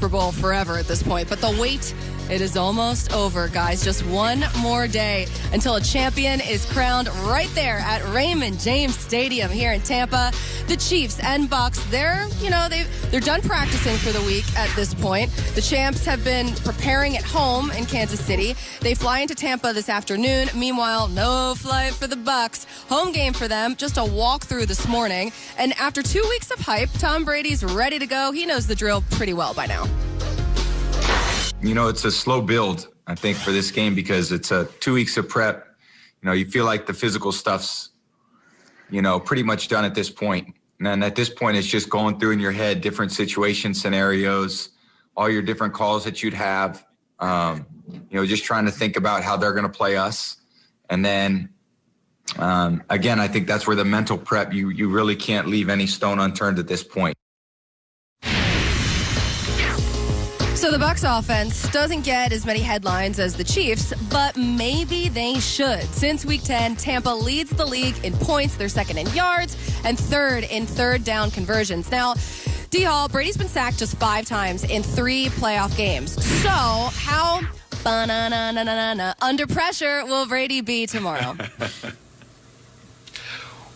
Super Bowl forever at this point, but the wait, it is almost over, guys. Just one more day until a champion is crowned right there at Raymond James Stadium here in Tampa. The Chiefs and Bucs, they're done practicing for the week at this point. The champs have been preparing at home in Kansas City. They fly into Tampa this afternoon. Meanwhile, no flight for the Bucs. Home game for them, just a walkthrough this morning. And after 2 weeks of hype, Tom Brady's ready to go. He knows the drill pretty well by now. It's a slow build, I think, for this game because it's 2 weeks of prep. You feel like the physical stuff's, pretty much done at this point. And then at this point, it's just going through in your head different situation scenarios, all your different calls that you'd have, just trying to think about how they're going to play us. And then, again, I think that's where the mental prep, you really can't leave any stone unturned at this point. So the Bucs offense doesn't get as many headlines as the Chiefs, but maybe they should. Since Week 10, Tampa leads the league in points. They're second in yards and third in third down conversions. Now, D-Hall, Brady's been sacked just 5 times in 3 playoff games. So how under pressure will Brady be tomorrow?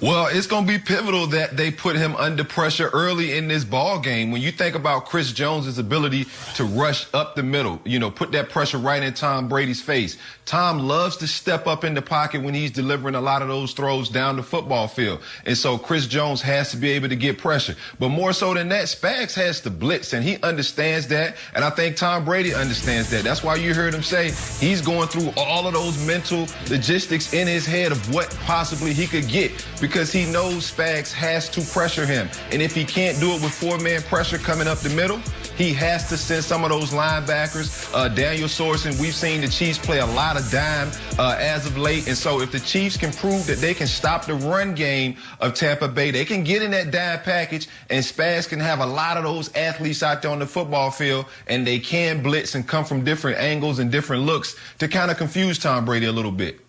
Well, it's going to be pivotal that they put him under pressure early in this ball game. When you think about Chris Jones' ability to rush up the middle, put that pressure right in Tom Brady's face. Tom loves to step up in the pocket when he's delivering a lot of those throws down the football field. And so Chris Jones has to be able to get pressure. But more so than that, Spags has to blitz, and he understands that. And I think Tom Brady understands that. That's why you heard him say he's going through all of those mental logistics in his head of what possibly he could get, because he knows Spags has to pressure him. And if he can't do it with 4-man pressure coming up the middle, he has to send some of those linebackers. Daniel Sorensen, we've seen the Chiefs play a lot of dime as of late. And so if the Chiefs can prove that they can stop the run game of Tampa Bay, they can get in that dime package, and Spags can have a lot of those athletes out there on the football field, and they can blitz and come from different angles and different looks to kind of confuse Tom Brady a little bit.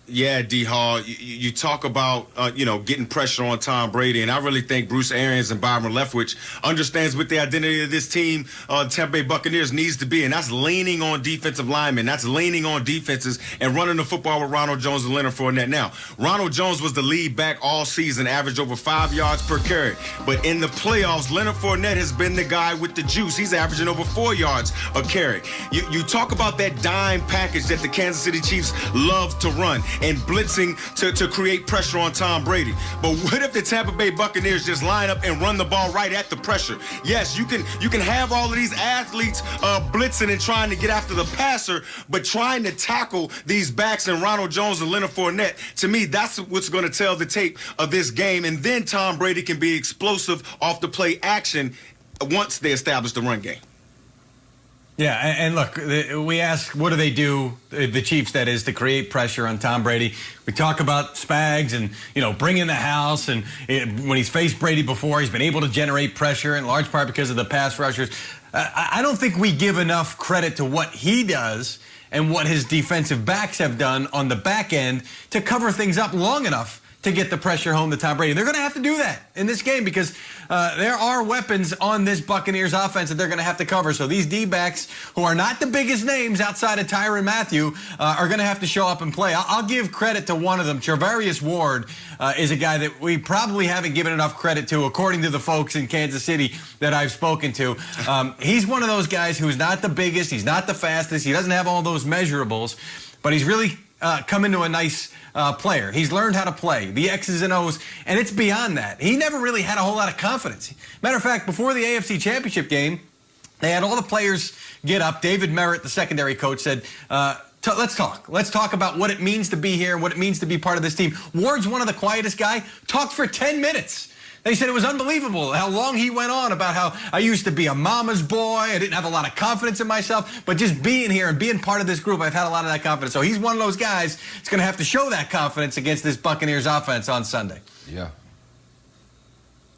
Yeah, D-Hall, you talk about, getting pressure on Tom Brady, and I really think Bruce Arians and Byron Leftwich understands what the identity of this team, Tampa Bay Buccaneers, needs to be, and that's leaning on defensive linemen. That's leaning on defenses and running the football with Ronald Jones and Leonard Fournette. Now, Ronald Jones was the lead back all season, averaged over 5 yards per carry. But in the playoffs, Leonard Fournette has been the guy with the juice. He's averaging over 4 yards a carry. You talk about that dime package that the Kansas City Chiefs love to run and blitzing to create pressure on Tom Brady. But what if the Tampa Bay Buccaneers just line up and run the ball right at the pressure? Yes, you can have all of these athletes blitzing and trying to get after the passer, but trying to tackle these backs and Ronald Jones and Leonard Fournette, to me, that's what's going to tell the tape of this game. And then Tom Brady can be explosive off the play action once they establish the run game. Yeah, and look, we ask, what do they do, the Chiefs, that is, to create pressure on Tom Brady? We talk about Spags and, bring in the house. And when he's faced Brady before, he's been able to generate pressure, in large part because of the pass rushers. I don't think we give enough credit to what he does and what his defensive backs have done on the back end to cover things up long enough to get the pressure home to Tom Brady. They're going to have to do that in this game because there are weapons on this Buccaneers offense that they're going to have to cover. So these D-backs, who are not the biggest names outside of Tyrann Mathieu, are going to have to show up and play. I'll give credit to one of them. Charvarius Ward is a guy that we probably haven't given enough credit to, according to the folks in Kansas City that I've spoken to. He's one of those guys who's not the biggest, he's not the fastest, he doesn't have all those measurables, but he's really come into a nice player. He's learned how to play the X's and O's, and it's beyond that. He never really had a whole lot of confidence. Matter of fact, before the AFC Championship game, they had all the players get up. David Merritt, the secondary coach, said, let's talk. Let's talk about what it means to be here and what it means to be part of this team. Ward's one of the quietest guys. Talked for 10 minutes. They said it was unbelievable how long he went on about how I used to be a mama's boy. I didn't have a lot of confidence in myself. But just being here and being part of this group, I've had a lot of that confidence. So he's one of those guys that's going to have to show that confidence against this Buccaneers offense on Sunday. Yeah.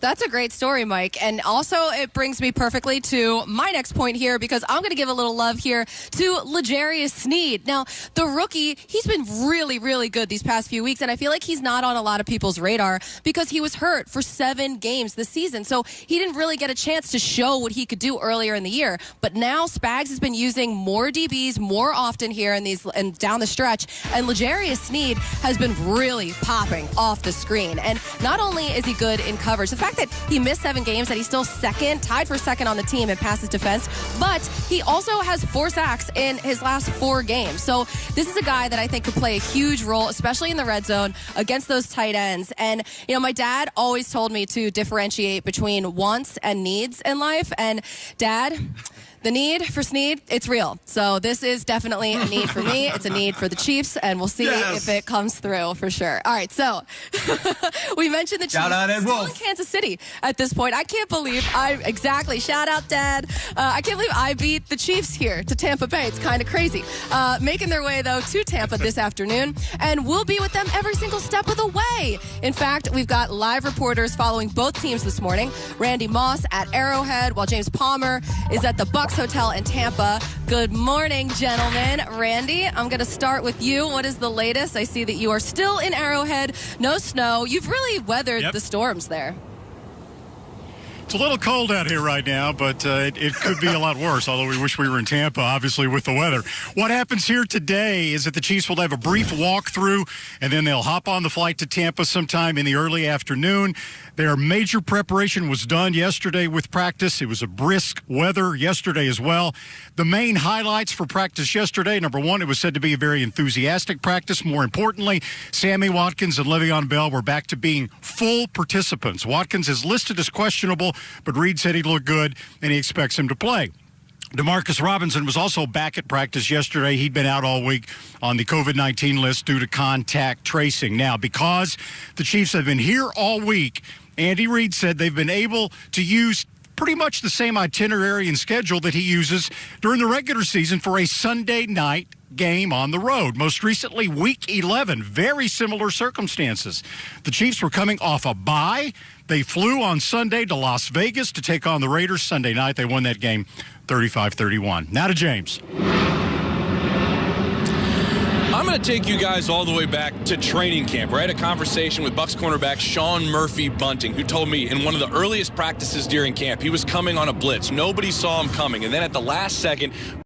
That's a great story, Mike. And also, it brings me perfectly to my next point here, because I'm going to give a little love here to L'Jarius Sneed. Now, the rookie, he's been really, really good these past few weeks, and I feel like he's not on a lot of people's radar because he was hurt for 7 games this season. So he didn't really get a chance to show what he could do earlier in the year. But now Spags has been using more DBs more often here and down the stretch, and L'Jarius Sneed has been really popping off the screen. And not only is he good in coverage, the fact that he missed 7 games, that he's still tied for second on the team in passes defense, but he also has 4 sacks in his last 4 games. So this is a guy that I think could play a huge role, especially in the red zone against those tight ends. And, you know, my dad always told me to differentiate between wants and needs in life. And Dad, the need for Sneed, it's real. So this is definitely a need for me. It's a need for the Chiefs, and we'll see if it comes through for sure. All right, so we mentioned the Chiefs still in Kansas City at this point. I can't believe shout out, Dad. I can't believe I beat the Chiefs here to Tampa Bay. It's kind of crazy. Making their way, though, to Tampa this afternoon, and we'll be with them every single step of the way. In fact, we've got live reporters following both teams this morning. Randy Moss at Arrowhead, while James Palmer is at the Bucs Hotel in Tampa. Good morning, gentlemen. Randy, I'm going to start with you. What is the latest? I see that you are still in Arrowhead. No snow. You've really weathered the storms there. It's a little cold out here right now, but it could be a lot worse, although we wish we were in Tampa, obviously, with the weather. What happens here today is that the Chiefs will have a brief walkthrough, and then they'll hop on the flight to Tampa sometime in the early afternoon. Their major preparation was done yesterday with practice. It was a brisk weather yesterday as well. The main highlights for practice yesterday, number one, it was said to be a very enthusiastic practice. More importantly, Sammy Watkins and Le'Veon Bell were back to being full participants. Watkins is listed as questionable, but Reed said he looked good, and he expects him to play. Demarcus Robinson was also back at practice yesterday. He'd been out all week on the COVID-19 list due to contact tracing. Now, because the Chiefs have been here all week, Andy Reid said they've been able to use pretty much the same itinerary and schedule that he uses during the regular season for a Sunday night game on the road. Most recently, Week 11, very similar circumstances. The Chiefs were coming off a bye. They flew on Sunday to Las Vegas to take on the Raiders. Sunday night, they won that game 35-31. Now to James. I'm going to take you guys all the way back to training camp, where I had a conversation with Bucs cornerback Sean Murphy-Bunting, who told me in one of the earliest practices during camp, he was coming on a blitz. Nobody saw him coming. And then at the last second,